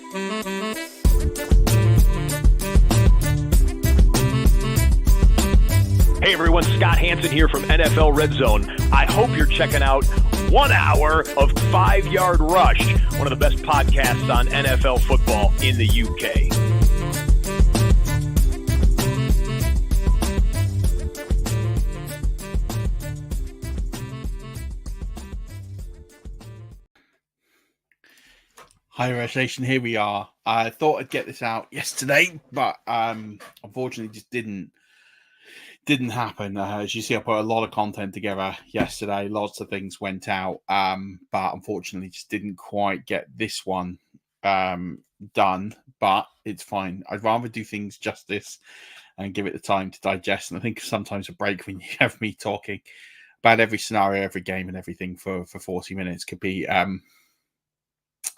Hey everyone, Scott Hansen here from NFL Red Zone. I hope you're checking out 1 hour of 5 Yard Rush, one of the best podcasts on NFL football in the UK. Hi, Rush Nation. Here we are. I thought I'd get this out yesterday, but unfortunately, just didn't happen. As you see, I put a lot of content together yesterday. Lots of things went out, but unfortunately, just didn't quite get this one done. But it's fine. I'd rather do things justice and give it the time to digest. And I think sometimes a break when you have me talking about every scenario, every game, and everything for 40 minutes could be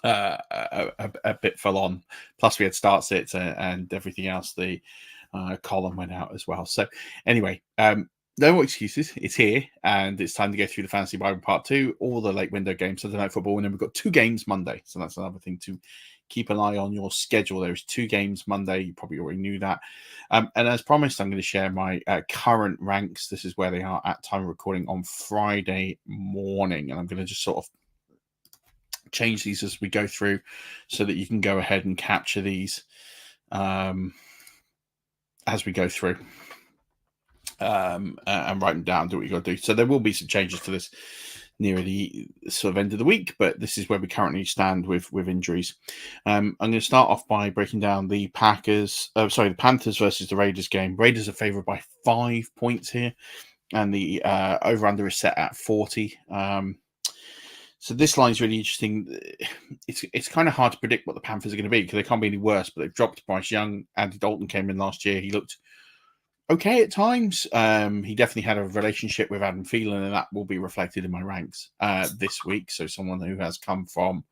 a bit full on. Plus, we had start sits and everything else. The column went out as well. So, anyway, no more excuses. It's here, and it's time to go through the Fantasy Bible Part 2, all the late window games, Sunday Night Football, and then we've got 2 games Monday. So that's another thing to keep an eye on your schedule. There's 2 games Monday. You probably already knew that. And as promised, I'm going to share my current ranks. This is where they are at time of recording on Friday morning, and I'm going to just sort of change these as we go through so that you can go ahead and capture these as we go through and write them down, do what you got to do. So there will be some changes to this near the sort of end of the week, but this is where we currently stand with injuries. I'm going to start off by breaking down the Panthers versus the Raiders game. Raiders are favored by 5 points here, and the over-under is set at 40. So this line is really interesting. It's kind of hard to predict what the Panthers are going to be because they can't be any worse, but they've dropped Bryce Young. Andy Dalton came in last year. He looked okay at times. He definitely had a relationship with Adam Thielen, and that will be reflected in my ranks this week. So someone who has come from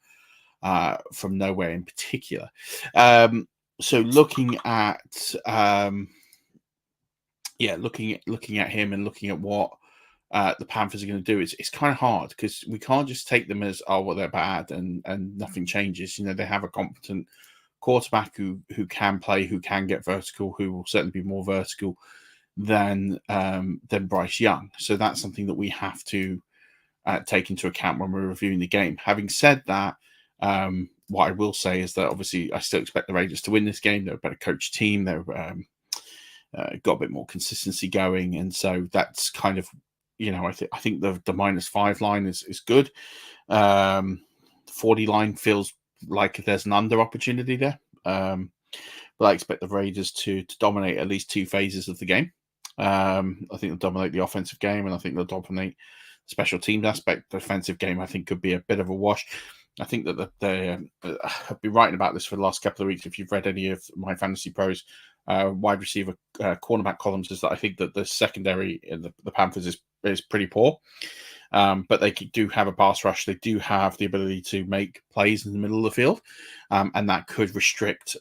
nowhere in particular. So looking at looking at him and looking at what the Panthers are going to do, it's kind of hard because we can't just take them as, oh, well, they're bad and nothing changes. You know, they have a competent quarterback who can play, who can get vertical, who will certainly be more vertical than Bryce Young. So that's something that we have to take into account when we're reviewing the game. Having said that, what I will say is that obviously I still expect the Raiders to win this game. They're a better coached team. They're got a bit more consistency going, and so that's kind of, you know, I think the -5 line is good. 40 line feels like there's an under opportunity there. But I expect the Raiders to dominate at least 2 phases of the game. I think they'll dominate the offensive game, and I think they'll dominate the special teams aspect. The defensive game, I think, could be a bit of a wash. I think that I've been writing about this for the last couple of weeks. If you've read any of my Fantasy Pros wide receiver cornerback columns, is that I think that the secondary in the Panthers is pretty poor. But they do have a pass rush. They do have the ability to make plays in the middle of the field. And that could restrict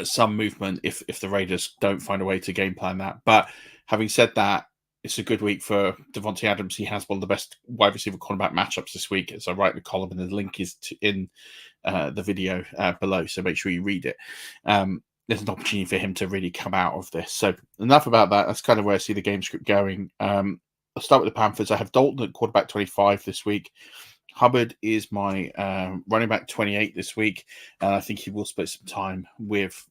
some movement if the Raiders don't find a way to game plan that. But having said that, it's a good week for Devontae Adams. He has one of the best wide receiver cornerback matchups this week. As I write the column, and the link is in the video below, so make sure you read it. There's an opportunity for him to really come out of this. So enough about that. That's kind of where I see the game script going. I'll start with the Panthers. I have Dalton at quarterback 25 this week. Hubbard is my running back 28 this week, and I think he will split some time with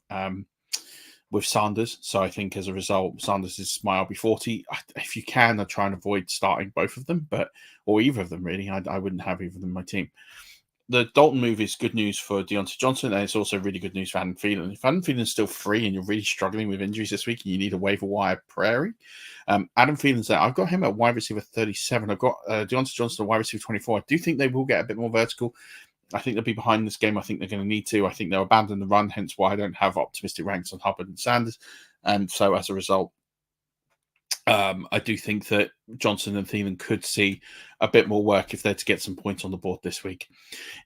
Sanders. So I think as a result, Sanders is my RB40. If you can, I try and avoid starting both of them, or either of them really. I wouldn't have either of them in my team. The Dalton move is good news for Deontay Johnson, and it's also really good news for Adam Thielen. If Adam Thielen's still free and you're really struggling with injuries this week and you need a waiver wire prairie, Adam Thielen's there. I've got him at wide receiver 37. I've got Deontay Johnson at wide receiver 24. I do think they will get a bit more vertical. I think they'll be behind this game. I think they're going to need to. I think they'll abandon the run, hence why I don't have optimistic ranks on Hubbard and Sanders. And so as a result, I do think that Johnson and Thielen could see a bit more work if they're to get some points on the board this week.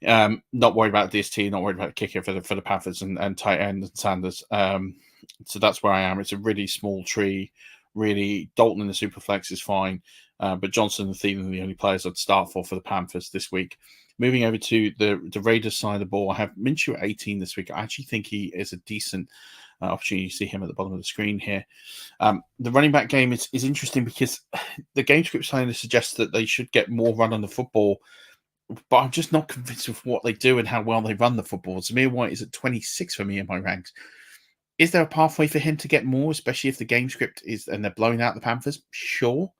Not worried about DST, not worried about kicker for the Panthers and tight end and Sanders. So that's where I am. It's a really small tree. Really, Dalton in the Superflex is fine, but Johnson and Thielen are the only players I'd start for the Panthers this week. moving over to the Raiders side of the ball, I have Minshew at 18 this week. I actually think he is a decent opportunity. You see him at the bottom of the screen here. The running back game is interesting because the game script kind of suggests that they should get more run on the football, but I'm just not convinced of what they do and how well they run the football. Zamir White is at 26 for me in my ranks. Is there a pathway for him to get more, especially if the game script is and they're blowing out the Panthers? Sure.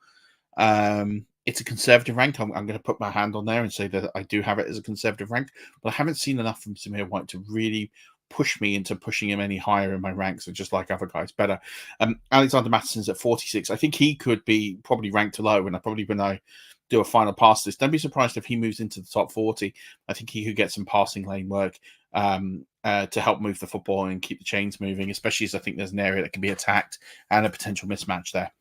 It's a conservative rank. I'm going to put my hand on there and say that I do have it as a conservative rank, but I haven't seen enough from Zamir White to really push me into pushing him any higher in my ranks, and just like other guys better. Alexander Mattison's at 46. I think he could be probably ranked low, and when I do a final pass this, don't be surprised if he moves into the top 40. I think he could get some passing lane work to help move the football and keep the chains moving, especially as I think there's an area that can be attacked and a potential mismatch there.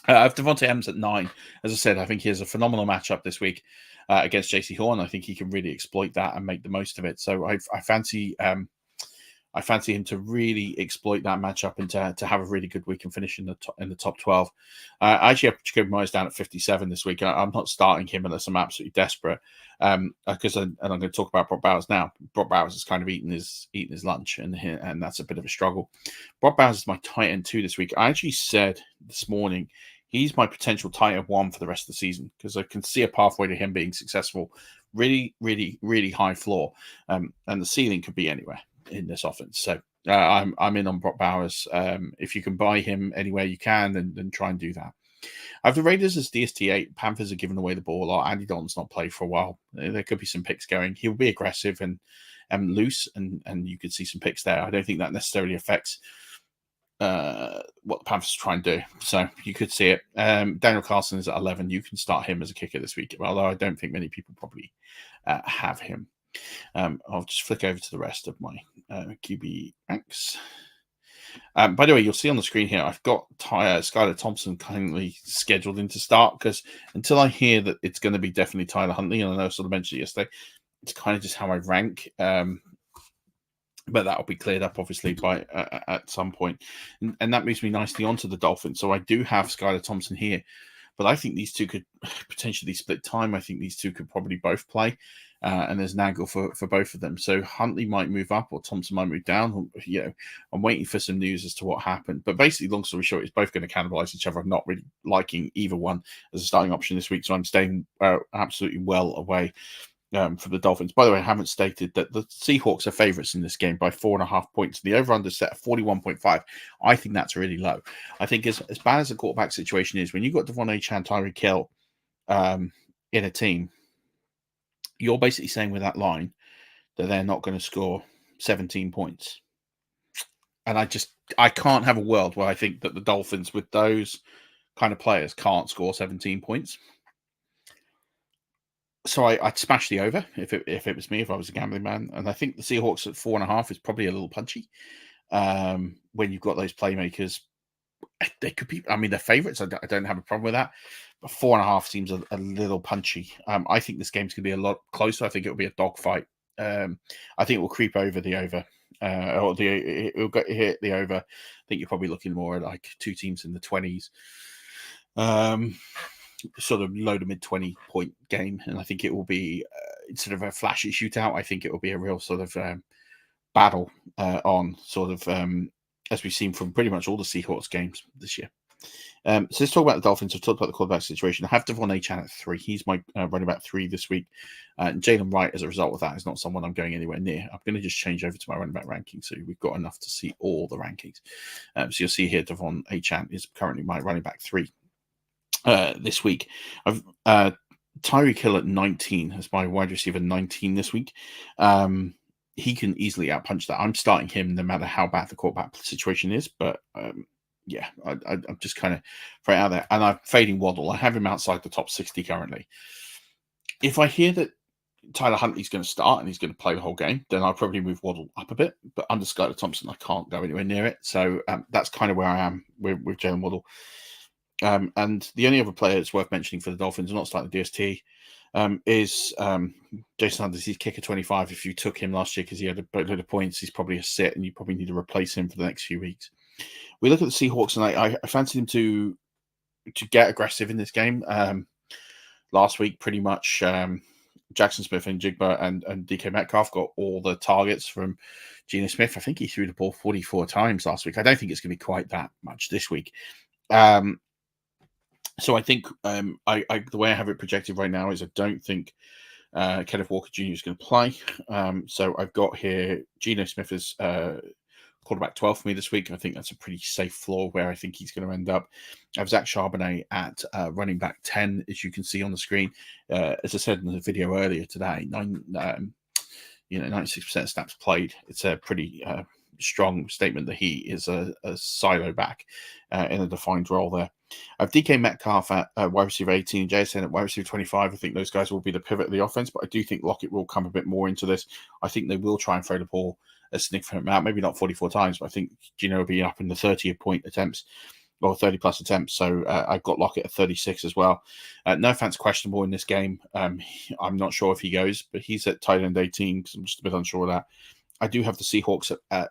I have Devontae Adams at 9. As I said, I think he has a phenomenal matchup this week against JC Horn. I think he can really exploit that and make the most of it. So I fancy him to really exploit that matchup and to have a really good week and finish in the top 12. I actually have Jacoby Myers down at 57 this week. I'm not starting him unless I'm absolutely desperate. Because I'm going to talk about Brock Bowers now. Brock Bowers has kind of eaten his lunch, and that's a bit of a struggle. Brock Bowers is my tight end 2 this week. I actually said this morning he's my potential tight end 1 for the rest of the season because I can see a pathway to him being successful. Really, really, really high floor, and the ceiling could be anywhere in this offense. So I'm in on Brock Bowers. If you can buy him anywhere you can, then try and do that. I have the Raiders as DST8. Panthers are giving away the ball a lot. Andy Dalton's not played for a while. There could be some picks going. He'll be aggressive and loose, and you could see some picks there. I don't think that necessarily affects what the Panthers try and do. So you could see it. Daniel Carlson is at 11. You can start him as a kicker this week, although I don't think many people probably have him. I'll just flick over to the rest of my QB ranks. By the way, you'll see on the screen here, I've got Skylar Thompson kindly scheduled in to start because until I hear that it's going to be definitely Tyler Huntley, and I know I sort of mentioned it yesterday, it's kind of just how I rank. But that will be cleared up, obviously, by at some point. And that moves me nicely onto the Dolphins. So I do have Skylar Thompson here. But I think these two could potentially split time. I think these two could probably both play. And there's an angle for both of them. So Huntley might move up or Thompson might move down. I'm waiting for some news as to what happened. But basically, long story short, it's both going to cannibalize each other. I'm not really liking either one as a starting option this week. So I'm staying absolutely well away for the Dolphins. By the way, I haven't stated that the Seahawks are favorites in this game by 4.5 points. The over-under set at 41.5. I think that's really low. I think as bad as the quarterback situation is, when you've got Devon Achane, Tyreek Hill in a team, you're basically saying with that line that they're not going to score 17 points. And I can't have a world where I think that the Dolphins with those kind of players can't score 17 points. So I'd smash the over if it was me, if I was a gambling man. And I think the Seahawks at 4.5 is probably a little punchy. When you've got those playmakers, they could be. I mean, they're favorites. I don't have a problem with that. But 4.5 seems a little punchy. I think this game's going to be a lot closer. I think it'll be a dogfight. I think it will creep over the over, or it'll hit the over. I think you're probably looking more at like two teams in the 20s. Sort of low to mid 20 point game, and I think it will be instead of a flashy shootout, I think it will be a real sort of battle on sort of as we've seen from pretty much all the Seahawks games this year. So let's talk about the Dolphins. I've talked about the quarterback situation. I have Devon Achane at 3. He's my running back 3 this week. Jalen Wright, as a result of that, is not someone I'm going anywhere near. I'm going to just change over to my running back ranking, so we've got enough to see all the rankings. So you'll see here Devon Achane is currently my running back 3. This week, I've Tyreek Hill at 19 as my wide receiver 19 this week. He can easily outpunch that. I'm starting him no matter how bad the quarterback situation is. But I'm just kind of right out there. And I'm fading Waddle. I have him outside the top 60 currently. If I hear that Tyler Huntley's going to start and he's going to play the whole game, then I'll probably move Waddle up a bit. But under Skylar Thompson, I can't go anywhere near it. So that's kind of where I am with Jalen Waddle. And the only other player that's worth mentioning for the Dolphins, not starting the DST, is Jason Sanders. He's kicker 25. If you took him last year because he had a boatload of points, he's probably a sit, and you probably need to replace him for the next few weeks. We look at the Seahawks, and I fancy them to get aggressive in this game. Last week, pretty much Jackson Smith and Jigba and DK Metcalf got all the targets from Geno Smith. I think he threw the ball 44 times last week. I don't think it's going to be quite that much this week. So I think the way I have it projected right now is I don't think Kenneth Walker Jr. is going to play. So I've got here Geno Smith as quarterback 12 for me this week. I think that's a pretty safe floor where I think he's going to end up. I have Zach Charbonnet at running back 10, as you can see on the screen. As I said in the video earlier today, 96% snaps played. It's a pretty strong statement that he is a silo back in a defined role there. I have DK Metcalf at wide receiver 18, JSN at wide receiver 25. I think those guys will be the pivot of the offense, but I do think Lockett will come a bit more into this. I think they will try and throw the ball a significant amount, maybe not 44 times, but I think Gino will be up in the 30-point attempts or 30-plus attempts. So I've got Lockett at 36 as well. No offense, questionable in this game. I'm not sure if he goes, but he's at tight end 18 because I'm just a bit unsure of that. I do have the Seahawks at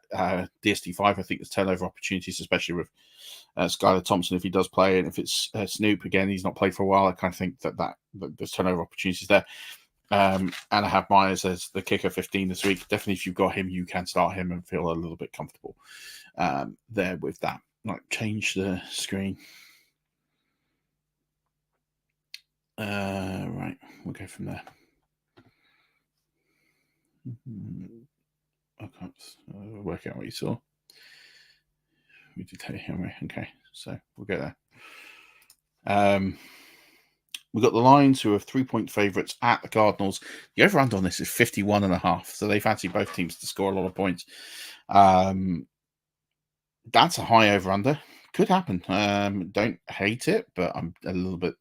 DST5. I think there's turnover opportunities, especially with Skylar Thompson if he does play, and if it's Snoop again, he's not played for a while. I kind of think that there's turnover opportunities there. And I have Myers as the kicker 15 this week. Definitely, if you've got him, you can start him and feel a little bit comfortable there with that. Right, change the screen. Right, we'll go from there. I can't work out what you saw. We did take him. Okay, so we'll get there. We've got the Lions, who are 3-point favourites at the Cardinals. The over-under on this is 51.5, so they fancy both teams to score a lot of points. That's a high over-under. Could happen. Don't hate it, but I'm a little bit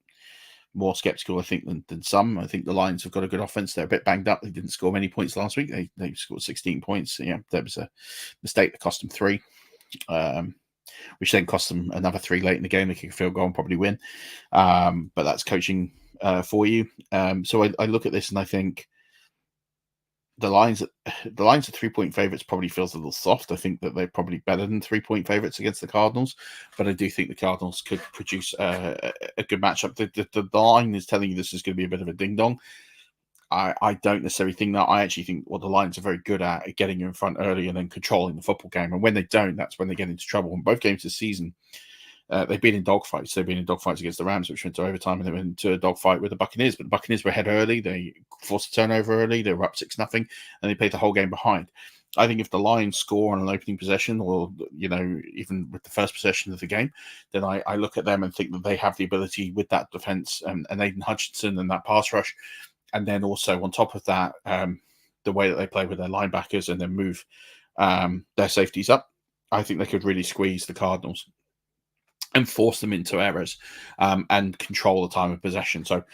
more skeptical, I think, than some. I think the Lions have got a good offense. They're a bit banged up. They didn't score many points last week. They scored 16 points. Yeah, there was a mistake that cost them 3. Which then cost them another 3 late in the game. They kick a field goal and probably win. But that's coaching for you. So I look at this and I think the Lions are 3-point favorites probably feels a little soft. I think that they're probably better than 3-point favorites against the Cardinals. But I do think the Cardinals could produce a good matchup. The line is telling you this is going to be a bit of a ding-dong. I don't necessarily think that. I actually think what the Lions are very good at getting in front early and then controlling the football game. And when they don't, that's when they get into trouble. In both games this season, they've been in dogfights. They've been in dogfights against the Rams, which went to overtime, and they went into a dogfight with the Buccaneers. But the Buccaneers were ahead early. They forced a turnover early. They were up 6-0, and they played the whole game behind. I think if the Lions score on an opening possession or, even with the first possession of the game, then I look at them and think that they have the ability with that defense and Aiden Hutchinson and that pass rush. And then also on top of that, the way that they play with their linebackers and then move their safeties up, I think they could really squeeze the Cardinals and force them into errors and control the time of possession. So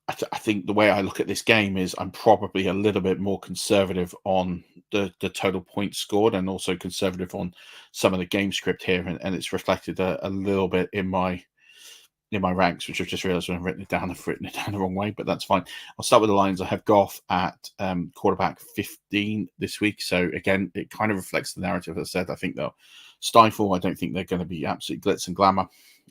I think the way I look at this game is I'm probably a little bit more conservative on the total points scored and also conservative on some of the game script here. And it's reflected a little bit in my ranks, which I've just realized when I've written it down the wrong way, but that's fine. I'll start with the Lions. I have Goff at quarterback 15 this week. So again, it kind of reflects the narrative. As I said, I think they'll stifle. I don't think they're going to be absolute glitz and glamour.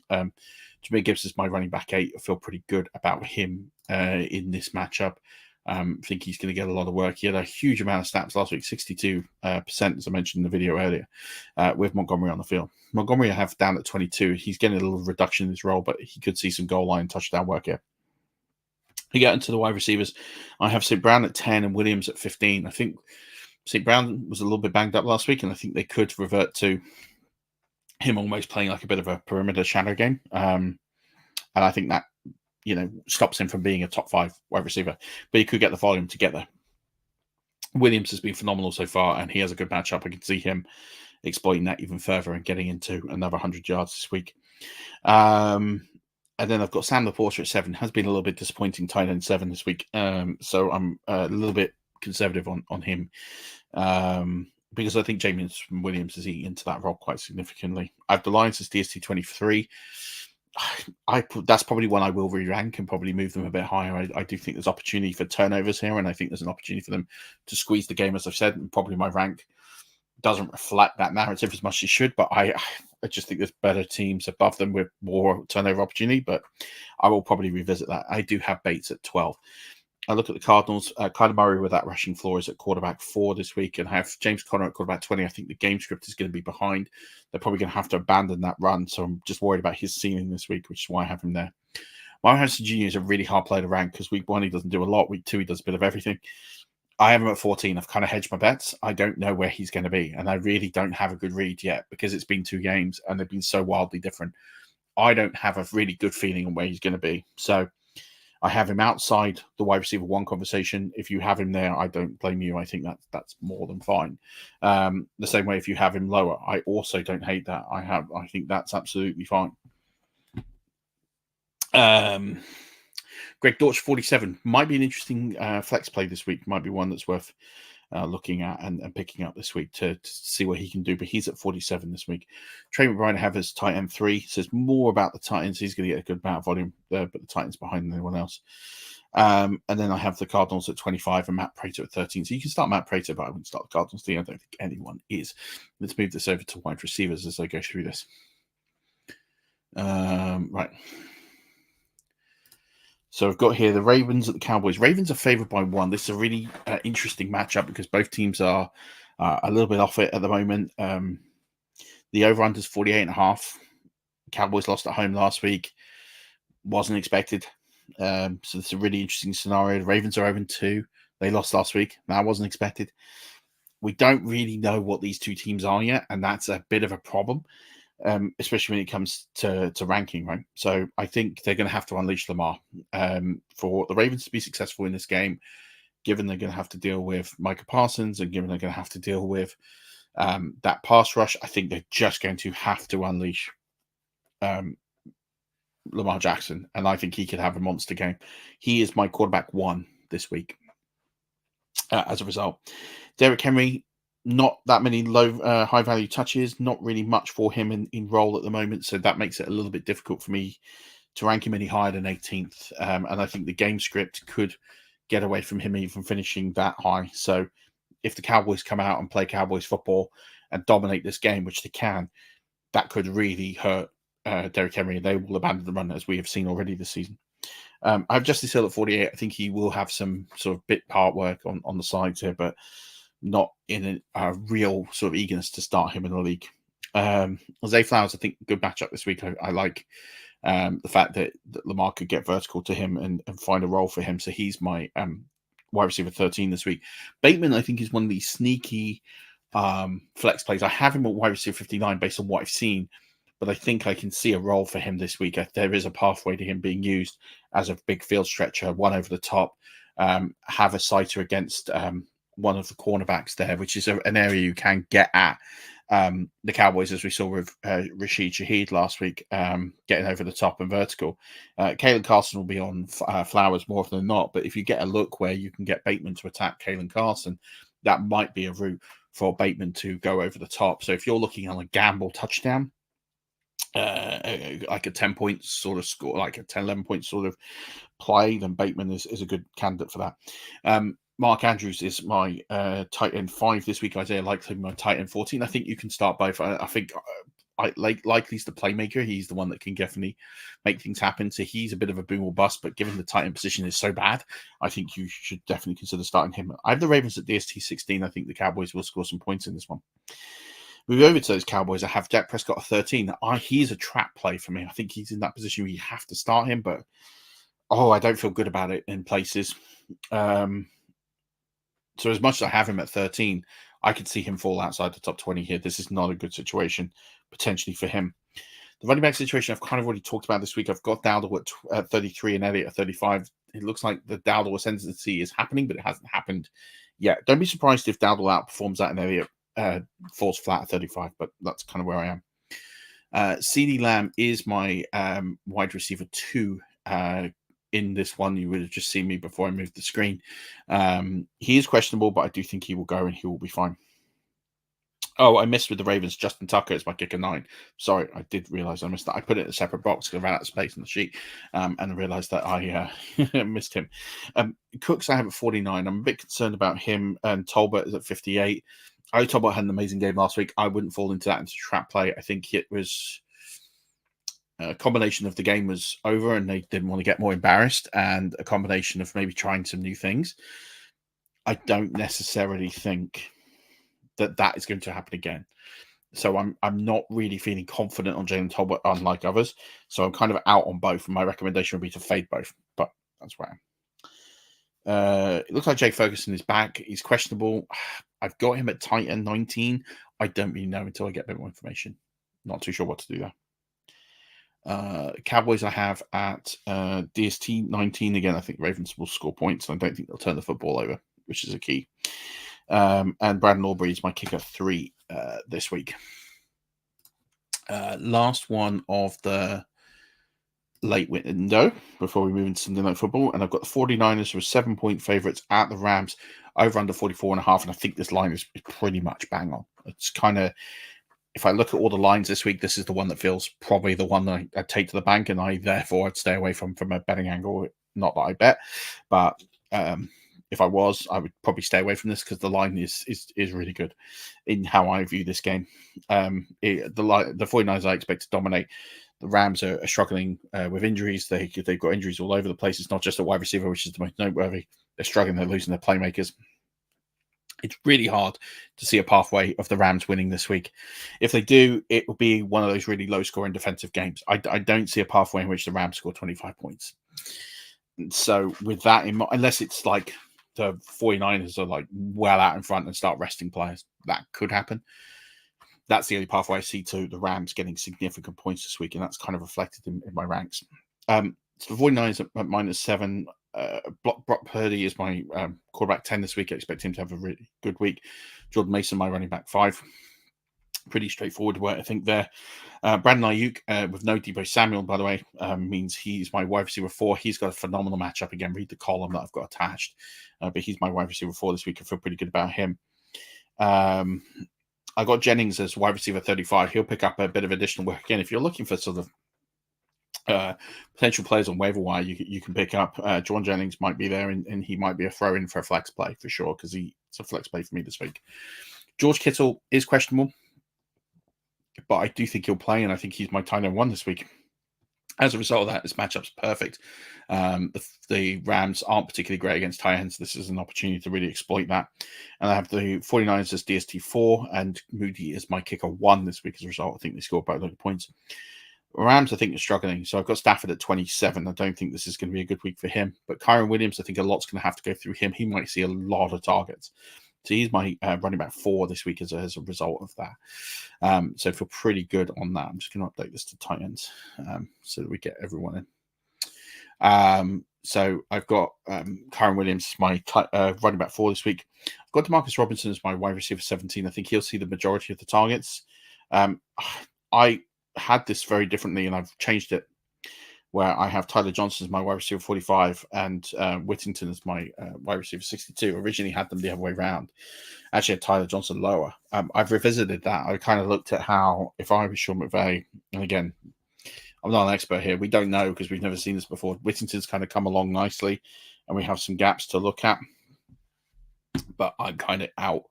Jameer Gibbs is my running back 8. I feel pretty good about him in this matchup. I think he's going to get a lot of work. He had a huge amount of snaps last week, 62%, as I mentioned in the video earlier, with Montgomery on the field. Montgomery I have down at 22. He's getting a little reduction in his role, but he could see some goal line touchdown work here. We get into the wide receivers. I have St. Brown at 10 and Williams at 15. I think St. Brown was a little bit banged up last week, and I think they could revert to him almost playing like a bit of a perimeter shadow game. And I think that stops him from being a top 5 wide receiver, but he could get the volume together. Williams has been phenomenal so far, and he has a good matchup. I can see him exploiting that even further and getting into another 100 yards this week. And then I've got Sam Laporta at 7. Has been a little bit disappointing, tight end 7 this week. So I'm a little bit conservative on him because I think James Williams is eating into that role quite significantly. I have the Lions as DST 23. That's probably one I will re-rank and probably move them a bit higher. I do think there's opportunity for turnovers here, and I think there's an opportunity for them to squeeze the game, as I've said, and probably my rank doesn't reflect that narrative as much as it should, but I just think there's better teams above them with more turnover opportunity, but I will probably revisit that. I do have Bates at 12. I look at the Cardinals. Kyler Murray with that rushing floor is at quarterback 4 this week, and I have James Conner at quarterback 20. I think the game script is going to be behind. They're probably going to have to abandon that run, so I'm just worried about his ceiling this week, which is why I have him there. Marvin Harrison Jr. is a really hard player to rank because week 1 he doesn't do a lot. Week 2 he does a bit of everything. I have him at 14. I've kind of hedged my bets. I don't know where he's going to be, and I really don't have a good read yet because it's been 2 games and they've been so wildly different. I don't have a really good feeling on where he's going to be. So I have him outside the wide receiver 1 conversation. If you have him there, I don't blame you. I think that's more than fine. The same way if you have him lower, I also don't hate that. I think that's absolutely fine. Greg Dortch 47 might be an interesting flex play this week. Might be one that's worth looking at and picking up this week to see what he can do. But he's at 47 this week. Trey McBride I have as tight end 3. Says more about the Titans. He's going to get a good amount of volume there, but the Titans behind anyone else. And then I have the Cardinals at 25 and Matt Prater at 13. So you can start Matt Prater, but I wouldn't start the Cardinals team. I don't think anyone is. Let's move this over to wide receivers as I go through this. Right. So I've got here the Ravens at the Cowboys. Ravens are favored by 1. This is a really interesting matchup because both teams are a little bit off it at the moment. The over-under is 48.5. Cowboys lost at home last week. Wasn't expected. So it's a really interesting scenario. The Ravens are 0-2. They lost last week. That wasn't expected. We don't really know what these two teams are yet, and that's a bit of a problem. Especially when it comes to ranking, right? So I think they're going to have to unleash Lamar for the Ravens to be successful in this game, given they're going to have to deal with Micah Parsons and given they're going to have to deal with that pass rush. I think they're just going to have to unleash Lamar Jackson, and I think he could have a monster game. He is my quarterback 1 this week as a result. Derrick Henry, not that many high value touches, not really much for him in role at the moment. So that makes it a little bit difficult for me to rank him any higher than 18th. And I think the game script could get away from him even finishing that high. So if the Cowboys come out and play Cowboys football and dominate this game, which they can, that could really hurt Derrick Henry. They will abandon the run as we have seen already this season. I have Justice Hill at 48. I think he will have some sort of bit part work on the sides here, but not in a real sort of eagerness to start him in the league. Zay Flowers, I think, good matchup this week. I like the fact that Lamar could get vertical to him and find a role for him. So he's my wide receiver 13 this week. Bateman, I think, is one of these sneaky flex plays. I have him at wide receiver 59 based on what I've seen, but I think I can see a role for him this week. There is a pathway to him being used as a big field stretcher, one over the top, have a sighter against one of the cornerbacks there, which is an area you can get at. The Cowboys, as we saw with Rashid Shaheed last week, getting over the top and vertical. Kalen Carson will be on Flowers more often than not, but if you get a look where you can get Bateman to attack Kalen Carson, that might be a route for Bateman to go over the top. So if you're looking on a gamble touchdown, like a 10 points sort of score, like a 10, 11 point sort of play, then Bateman is a good candidate for that. Mark Andrews is my tight end 5 this week. Isaiah Likely my tight end 14. I think you can start both. I think Likely's the playmaker. He's the one that can definitely make things happen. So he's a bit of a boom or bust, but given the tight end position is so bad, I think you should definitely consider starting him. I have the Ravens at DST 16. I think the Cowboys will score some points in this one. Moving over to those Cowboys, I have Dak Prescott at 13. He's a trap play for me. I think he's in that position where you have to start him, but I don't feel good about it in places. So as much as I have him at 13, I could see him fall outside the top 20 here. This is not a good situation, potentially, for him. The running back situation I've kind of already talked about this week. I've got Dowdle at 33 and Elliott at 35. It looks like the Dowdle ascendancy is happening, but it hasn't happened yet. Don't be surprised if Dowdle outperforms that and Elliott falls flat at 35, but that's kind of where I am. CeeDee Lamb is my wide receiver 2 in this one. You would have just seen me before I moved the screen. He is questionable, but I do think he will go and he will be fine. I missed with the Ravens. Justin Tucker is my kicker 9. Sorry, I did realize I missed that. I put it in a separate box because I ran out of space on the sheet, and I realized that I missed him. Cooks I have at 49. I'm a bit concerned about him, and Tolbert is at 58. Tolbert had an amazing game last week. I wouldn't fall into that into trap play. I think it was a combination of the game was over and they didn't want to get more embarrassed, and a combination of maybe trying some new things. I don't necessarily think that is going to happen again. So I'm not really feeling confident on Jalen Tolbert, unlike others. So I'm kind of out on both. And my recommendation would be to fade both, but that's where I am. It looks like Jake Ferguson is back. He's questionable. I've got him at tight end 19. I don't really know until I get a bit more information. Not too sure what to do there. Cowboys I have at DST 19. Again, I think Ravens will score points. I don't think they'll turn the football over, which is a key. And Brandon Aubrey is my kicker 3 this week. Last one of the late window before we move into Sunday Night Football, and I've got the 49ers who are 7-point favorites at the Rams, over under 44.5, and I think this line is pretty much bang on. It's kind of, if I look at all the lines this week, this is the one that feels probably the one that I'd take to the bank, and I'd stay away from a betting angle. Not that I bet, but if I was, I would probably stay away from this because the line is really good in how I view this game. The 49ers I expect to dominate. The Rams are struggling with injuries. They've got injuries all over the place. It's not just a wide receiver, which is the most noteworthy. They're struggling. They're losing their playmakers. It's really hard to see a pathway of the Rams winning this week. If they do, it will be one of those really low-scoring defensive games. I don't see a pathway in which the Rams score 25 points. So with that in mind, unless it's like the 49ers are like well out in front and start resting players, that could happen. That's the only pathway I see to the Rams getting significant points this week, and that's kind of reflected in my ranks. So the 49ers at -7. Brock Purdy is my quarterback 10 this week. I expect him to have a really good week. Jordan Mason, my running back 5. Pretty straightforward where I think there. Brandon Ayuk with no Deebo Samuel, by the way, means he's my wide receiver 4. He's got a phenomenal matchup again. Read the column that I've got attached, but he's my wide receiver 4 this week. I feel pretty good about him. I got Jennings as wide receiver 35. He'll pick up a bit of additional work again. If you're looking for sort of potential players on waiver wire, you can pick up. John Jennings might be there, and he might be a throw in for a flex play for sure because it's a flex play for me this week. George Kittle is questionable, but I do think he'll play, and I think he's my tight end 1 this week. As a result of that, this matchup's perfect. The Rams aren't particularly great against tight ends. This is an opportunity to really exploit that. And I have the 49ers as DST 4, and Moody is my kicker 1 this week as a result. I think they scored about 30 points. Rams, I think, are struggling. So I've got Stafford at 27. I don't think this is going to be a good week for him. But Kyron Williams, I think a lot's going to have to go through him. He might see a lot of targets. So he's my running back 4 this week as a result of that. So I feel pretty good on that. I'm just going to update this to tight ends so that we get everyone in. So I've got Kyron Williams, my running back 4 this week. I've got DeMarcus Robinson as my wide receiver 17. I think he'll see the majority of the targets. I had this very differently, and I've changed it, where I have Tyler Johnson as my wide receiver 45 and Whittington as my wide receiver 62. Originally had them the other way around. Actually had Tyler Johnson lower. I've revisited that. I kind of looked at how, if I was Sean McVay, and again, I'm not an expert here. We don't know because we've never seen this before. Whittington's kind of come along nicely, and we have some gaps to look at. But I'm kind of out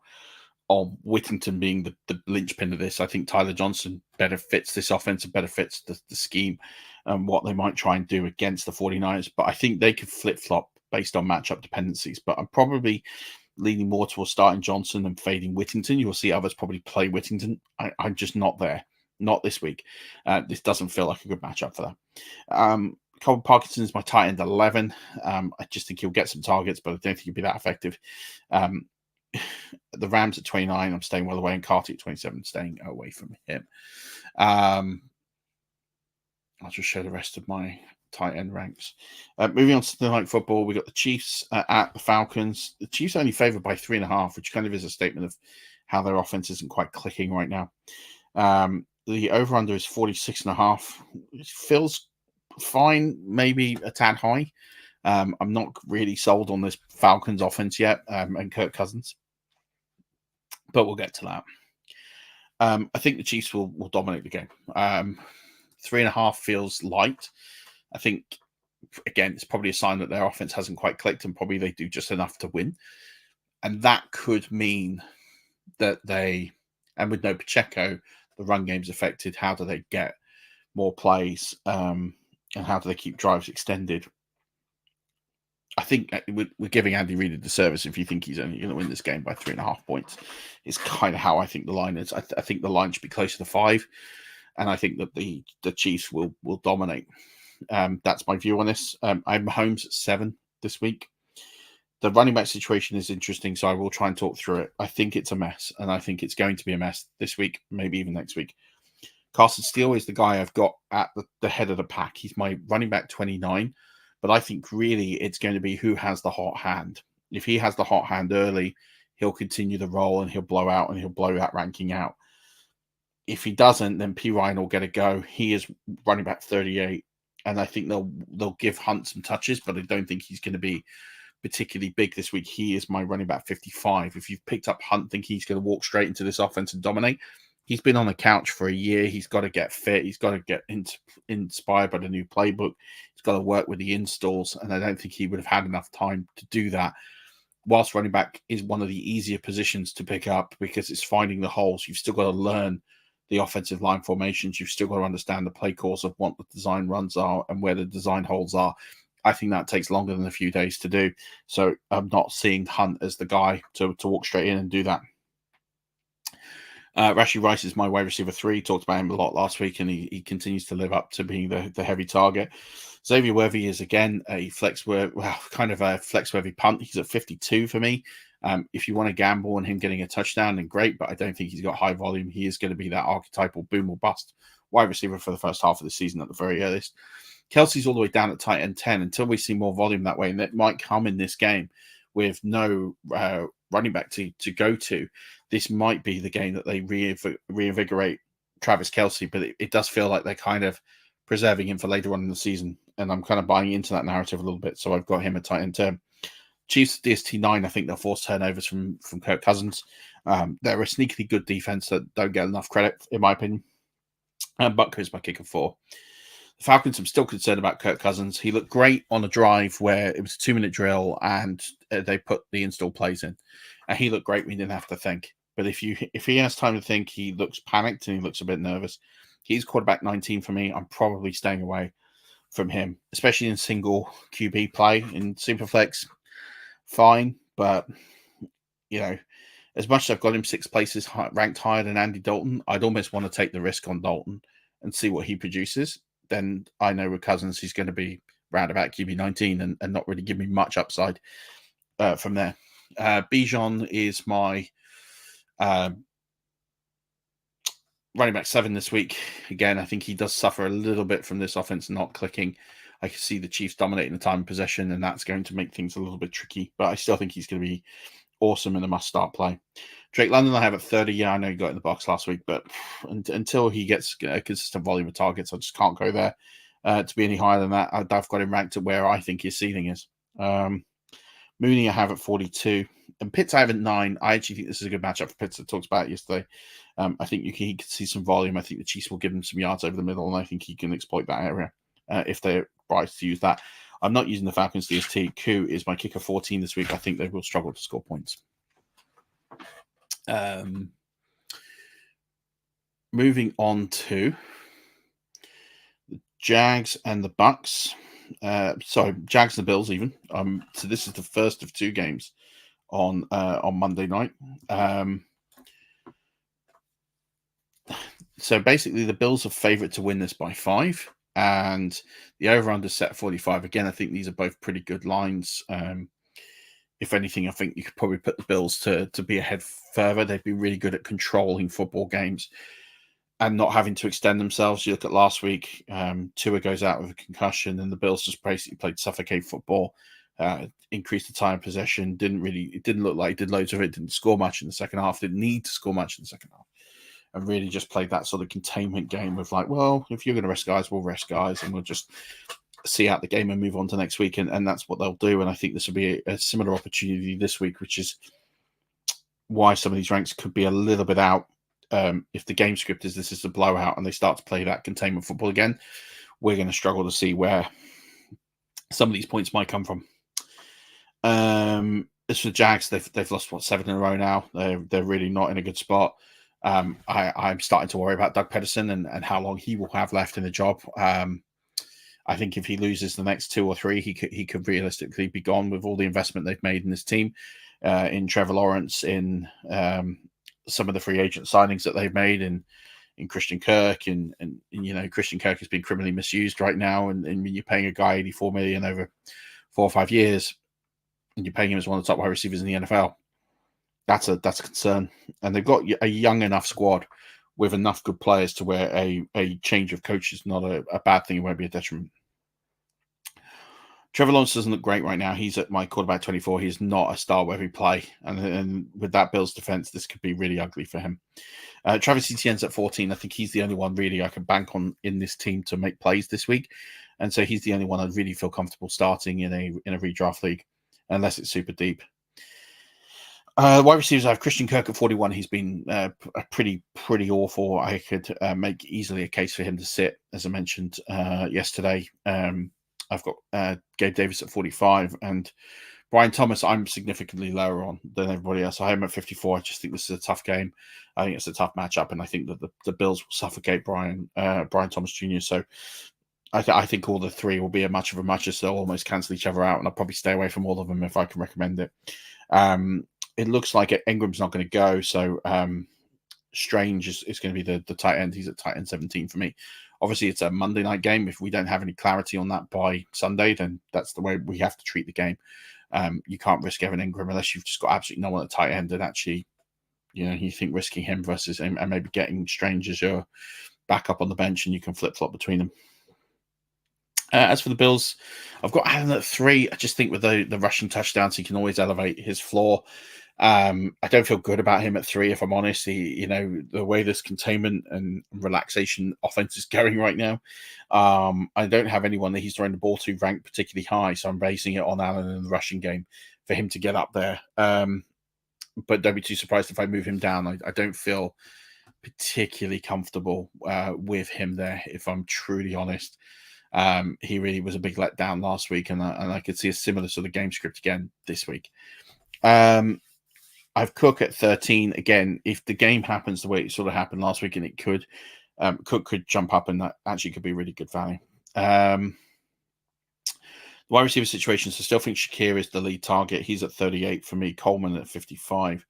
on Whittington being the linchpin of this. I think Tyler Johnson better fits this offense and better fits the scheme and what they might try and do against the 49ers. But I think they could flip-flop based on matchup dependencies. But I'm probably leaning more towards starting Johnson and fading Whittington. You'll see others probably play Whittington. I'm just not there. Not this week. This doesn't feel like a good matchup for that. Colin Parkinson is my tight end 11. I just think he'll get some targets, but I don't think he'll be that effective. The Rams at 29, I'm staying well away, and Carty at 27, staying away from him. I'll just show the rest of my tight end ranks. Moving on to the night football, we got the Chiefs at the Falcons. The Chiefs are only favored by 3.5, which kind of is a statement of how their offense isn't quite clicking right now. The over-under is 46.5. It feels fine, maybe a tad high. I'm not really sold on this Falcons offense yet, and Kirk Cousins, but we'll get to that. I think the Chiefs will dominate the game. 3.5 feels light. I think, again, it's probably a sign that their offense hasn't quite clicked, and probably they do just enough to win. And that could mean that and with no Pacheco, the run game's affected. How do they get more plays, and how do they keep drives extended. I think we're giving Andy Reid a disservice if you think he's only going to win this game by 3.5 points. It's kind of how I think the line is. I think the line should be closer to 5, and I think that the Chiefs will dominate. That's my view on this. I'm Mahomes at 7 this week. The running back situation is interesting, so I will try and talk through it. I think it's a mess, and I think it's going to be a mess this week, maybe even next week. Carson Steele is the guy I've got at the head of the pack. He's my running back 29, but I think really it's going to be who has the hot hand. If he has the hot hand early, he'll continue the roll and he'll blow out and he'll blow that ranking out. If he doesn't, then P. Ryan will get a go. He is running back 38, and I think they'll give Hunt some touches, but I don't think he's going to be particularly big this week. He is my running back 55. If you've picked up Hunt, think he's going to walk straight into this offense and dominate. He's been on the couch for a year. He's got to get fit. He's got to get inspired by the new playbook. He's got to work with the installs, and I don't think he would have had enough time to do that. Whilst running back is one of the easier positions to pick up because it's finding the holes, you've still got to learn the offensive line formations. You've still got to understand the play calls of what the design runs are and where the design holes are. I think that takes longer than a few days to do. So I'm not seeing Hunt as the guy to walk straight in and do that. Rashee Rice is my wide receiver 3. Talked about him a lot last week, and he continues to live up to being the heavy target. Xavier Worthy is again a kind of a flex-worthy punt. He's at 52 for me. If you want to gamble on him getting a touchdown, then great, but I don't think he's got high volume. He is going to be that archetypal boom or bust wide receiver for the first half of the season at the very earliest. Kelsey's all the way down at tight end 10 until we see more volume that way, and it might come in this game with no running back to go to. This might be the game that they reinvigorate Travis Kelce, but it does feel like they're kind of preserving him for later on in the season, and I'm kind of buying into that narrative a little bit, so I've got him at tight end 10. Chiefs DST 9, I think they'll force turnovers from Kirk Cousins. They're a sneakily good defense that don't get enough credit, in my opinion. And Butker is my kicker 4. The Falcons, I'm still concerned about Kirk Cousins. He looked great on a drive where it was a 2-minute drill and they put the install plays in. And he looked great when he didn't have to think. But if he has time to think, he looks panicked and he looks a bit nervous. He's quarterback 19 for me. I'm probably staying away from him, especially in single QB play. In Superflex, fine. But, as much as I've got him 6 places ranked higher than Andy Dalton, I'd almost want to take the risk on Dalton and see what he produces. Then I know with Cousins, he's going to be round about QB 19 and not really give me much upside from there. Bijan is my running back 7 this week. Again, I think he does suffer a little bit from this offense not clicking. I can see the Chiefs dominating the time of possession, and that's going to make things a little bit tricky. But I still think he's going to be awesome and a must-start play. Drake London, I have at 30. Yeah, I know he got in the box last week, but until he gets a consistent volume of targets, I just can't go there to be any higher than that. I've got him ranked at where I think his ceiling is. Mooney, I have at 42. And Pitts, I have at 9. I actually think this is a good matchup for Pitts. I talked about it yesterday. I think he can see some volume. I think the Chiefs will give him some yards over the middle, and I think he can exploit that area if they're right to use that. I'm not using the Falcons DST. Koo is my kicker 14 this week. I think they will struggle to score points. Moving on to the Jags and the Bucks. Jags and the Bills even. So this is the first of 2 games on Monday night. So basically the Bills are favourite to win this by 5. And the over-under set 45. Again, I think these are both pretty good lines. If anything, I think you could probably put the Bills to be ahead further. They've been really good at controlling football games and not having to extend themselves. You look at last week, Tua goes out with a concussion, and the Bills just basically played suffocate football, increased the time of possession. It didn't look like it did loads of it. Didn't score much in the second half. Didn't need to score much in the second half. And really just played that sort of containment game of like, well, if you're going to rest guys, we'll rest guys, and we'll just see out the game and move on to next week. And that's what they'll do. And I think this will be a similar opportunity this week, which is why some of these ranks could be a little bit out. If the game script is this is a blowout and they start to play that containment football again, we're going to struggle to see where some of these points might come from. As for the Jags, they've lost 7 in a row now. They're really not in a good spot. I'm starting to worry about Doug Pedersen and how long he will have left in the job. I think if he loses the next 2 or 3, he could realistically be gone with all the investment they've made in this team, in Trevor Lawrence, in some of the free agent signings that they've made, in Christian Kirk, and Christian Kirk has been criminally misused right now, and you're paying a guy $84 million over 4 or 5 years, and you're paying him as one of the top wide receivers in the NFL. That's a concern, and they've got a young enough squad with enough good players to where a change of coach is not a bad thing. It won't be a detriment. Trevor Lawrence doesn't look great right now. He's at my quarterback 24. He's not a star where he play, and with that Bills defense, this could be really ugly for him. Travis Etienne's at 14. I think he's the only one really I can bank on in this team to make plays this week, and so he's the only one I really feel comfortable starting in a redraft league, unless it's super deep. Wide receivers, I have Christian Kirk at 41. He's been pretty awful. I could make easily a case for him to sit, as I mentioned yesterday. I've got Gabe Davis at 45, and Brian Thomas I'm significantly lower on than everybody else. I have him at 54. I just think this is a tough game. I think it's a tough matchup, and I think that the Bills will suffocate Brian Thomas Jr. So I think all the 3 will be a much of a muchness. They'll almost cancel each other out, and I'll probably stay away from all of them if I can recommend it. It looks like Ingram's not going to go, so Strange is going to be the tight end. He's at tight end 17 for me. Obviously, it's a Monday night game. If we don't have any clarity on that by Sunday, then that's the way we have to treat the game. You can't risk Evan Ingram unless you've just got absolutely no one at tight end, and actually, you think risking him versus him and maybe getting Strange as your backup on the bench, and you can flip-flop between them. As for the Bills, I've got Allen at 3. I just think with the rushing touchdowns, he can always elevate his floor. I don't feel good about him at 3, if I'm honest. The way this containment and relaxation offense is going right now, I don't have anyone that he's throwing the ball to ranked particularly high, so I'm basing it on Allen in the rushing game for him to get up there. But don't be too surprised if I move him down. I don't feel particularly comfortable with him there, if I'm truly honest. He really was a big letdown last week, and I could see a similar sort of game script again this week. I've Cook at 13. Again, if the game happens the way it sort of happened last week, and it could, Cook could jump up, and that actually could be really good value. The wide receiver situations, I still think Shakir is the lead target. He's at 38 for me. Coleman at 55.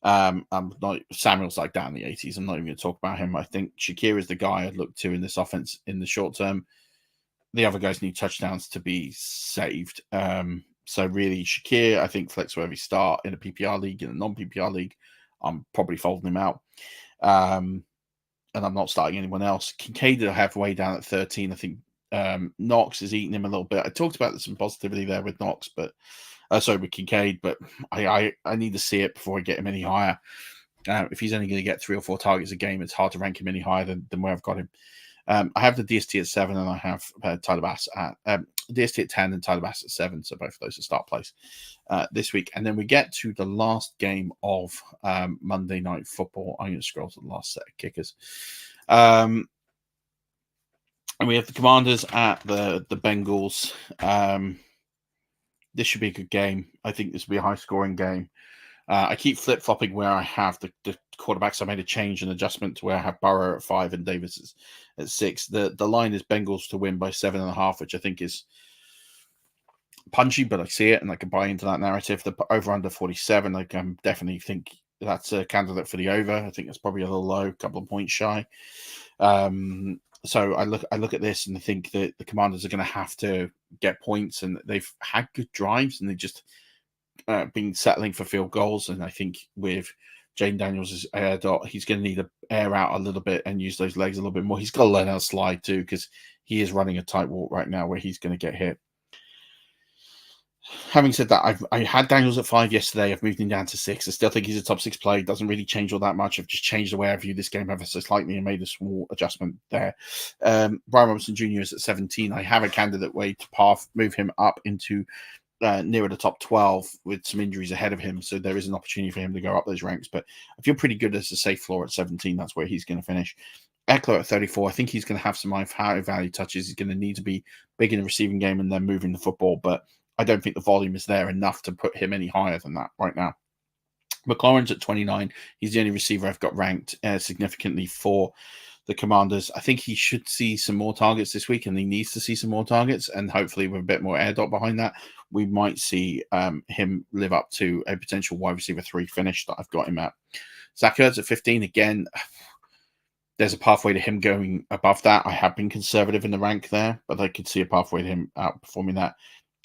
Samuel's like down in the 80s. I'm not even going to talk about him. I think Shakir is the guy I'd look to in this offense in the short term. The other guys need touchdowns to be saved. So really, Shakir, I think flex-worthy start in a PPR league. In a non-PPR league, I'm probably folding him out. And I'm not starting anyone else. Kincaid I have way down at 13. I think Knox is eating him a little bit. I talked about some positivity there with Knox, but with Kincaid, but I need to see it before I get him any higher. If he's only going to get 3 or 4 targets a game, it's hard to rank him any higher than where I've got him. I have the DST at 7, and I have Tyler Bass at DST at 10 and Tyler Bass at 7. So both of those are start plays this week. And then we get to the last game of Monday Night Football. I'm going to scroll to the last set of kickers. And we have the Commanders at the Bengals. This should be a good game. I think this will be a high-scoring game. I keep flip-flopping where I have the quarterbacks. I made a change and adjustment to where I have Burrow at 5 and Davis at 6. The line is Bengals to win by 7.5, which I think is punchy, but I see it and I can buy into that narrative. The over-under 47, I can definitely think that's a candidate for the over. I think it's probably a little low, a couple of points shy. So I look at this and I think that the Commanders are going to have to get points, and they've had good drives and they just been settling for field goals. And I think with Jaden Daniels' air dot, he's going to need to air out a little bit and use those legs a little bit more. He's got to learn how to slide too, because he is running a tight walk right now where he's going to get hit. Having said that, I had Daniels at 5 yesterday. I've moved him down to 6. I still think he's a top 6 play. Doesn't really change all that much. I've just changed the way I view this game ever so slightly and made a small adjustment there. Brian Robinson Jr. is at 17. I have a candidate way to move him up into nearer the top 12 with some injuries ahead of him. So there is an opportunity for him to go up those ranks. But I feel pretty good as a safe floor at 17. That's where he's going to finish. Eckler at 34. I think he's going to have some high value touches. He's going to need to be big in the receiving game and then moving the football. But I don't think the volume is there enough to put him any higher than that right now. McLaurin's at 29. He's the only receiver I've got ranked significantly for the Commanders. I think he should see some more targets this week, and he needs to see some more targets. And hopefully, with a bit more air dot behind that, we might see him live up to a potential wide receiver 3 finish that I've got him at. Zach Ertz at 15. Again, there's a pathway to him going above that. I have been conservative in the rank there, but I could see a pathway to him outperforming that.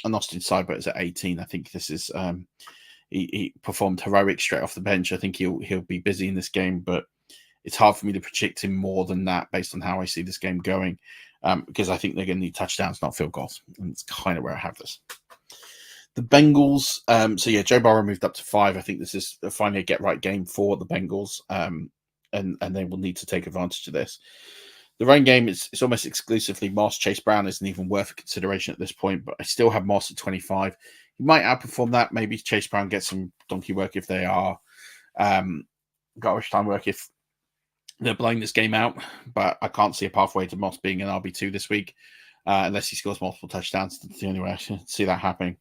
And Austin Seibert is at 18. I think this is he performed heroic straight off the bench. I think he'll be busy in this game, but it's hard for me to predict him more than that based on how I see this game going, because I think they're going to need touchdowns, not field goals. And it's kind of where I have this. The Bengals, Joe Burrow moved up to 5. I think this is finally a get-right game for the Bengals, and they will need to take advantage of this. The run game is almost exclusively Moss. Chase Brown isn't even worth a consideration at this point, but I still have Moss at 25. He might outperform that. Maybe Chase Brown gets some donkey work if they are garbage time work if they're blowing this game out, but I can't see a pathway to Moss being an RB2 this week unless he scores multiple touchdowns. That's the only way I see that happening.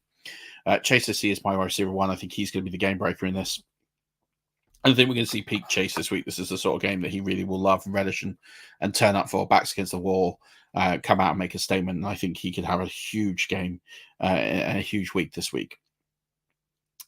Chase I see is my wide receiver 1. I think he's going to be the game breaker in this. I think we're going to see peak Chase this week. This is the sort of game that he really will love and relish and turn up for, backs against the wall, come out and make a statement. And I think he could have a huge game and a huge week this week.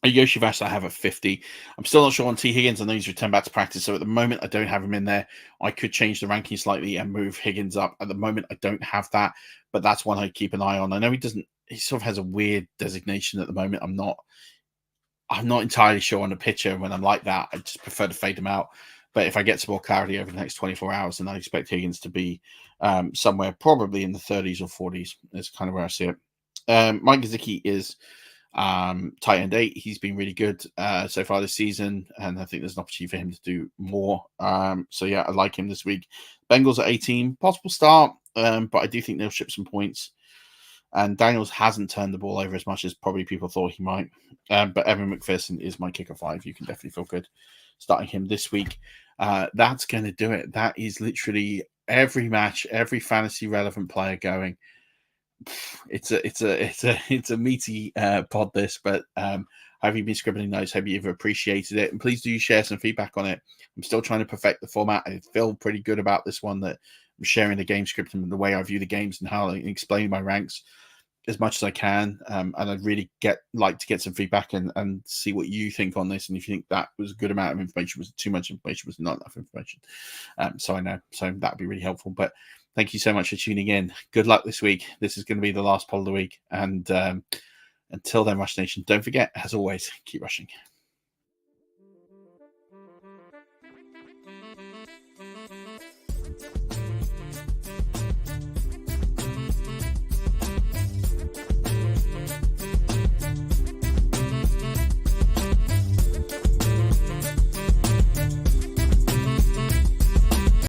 Yoshi Vash I have at 50. I'm still not sure on T. Higgins. I know he's returned back to practice, so at the moment I don't have him in there. I could change the ranking slightly and move Higgins up. At the moment I don't have that, but that's one I keep an eye on. I know he sort of has a weird designation at the moment. I'm not entirely sure on the picture when I'm like that. I just prefer to fade them out. But if I get some more clarity over the next 24 hours, then I expect Higgins to be somewhere probably in the 30s or 40s. That's kind of where I see it. Mike Gesicki is tight end 8. He's been really good so far this season, and I think there's an opportunity for him to do more. I like him this week. Bengals at 18, possible start, but I do think they'll ship some points. And Daniels hasn't turned the ball over as much as probably people thought he might. But Evan McPherson is my kicker 5. You can definitely feel good starting him this week. That's going to do it. That is literally every match, every fantasy relevant player going. It's a meaty pod this, but have you been scribbling notes? Hope you've appreciated it, and please do share some feedback on it. I'm still trying to perfect the format. I feel pretty good about this one, that I'm sharing the game script and the way I view the games and how I explain my ranks as much as I can. And I'd really like to get some feedback and see what you think on this, and if you think that was a good amount of information, was too much information, was not enough information. So I know, so that'd be really helpful. But thank you so much for tuning in. Good luck this week. This is going to be the last poll of the week. And until then, Rush Nation, don't forget, as always, keep rushing.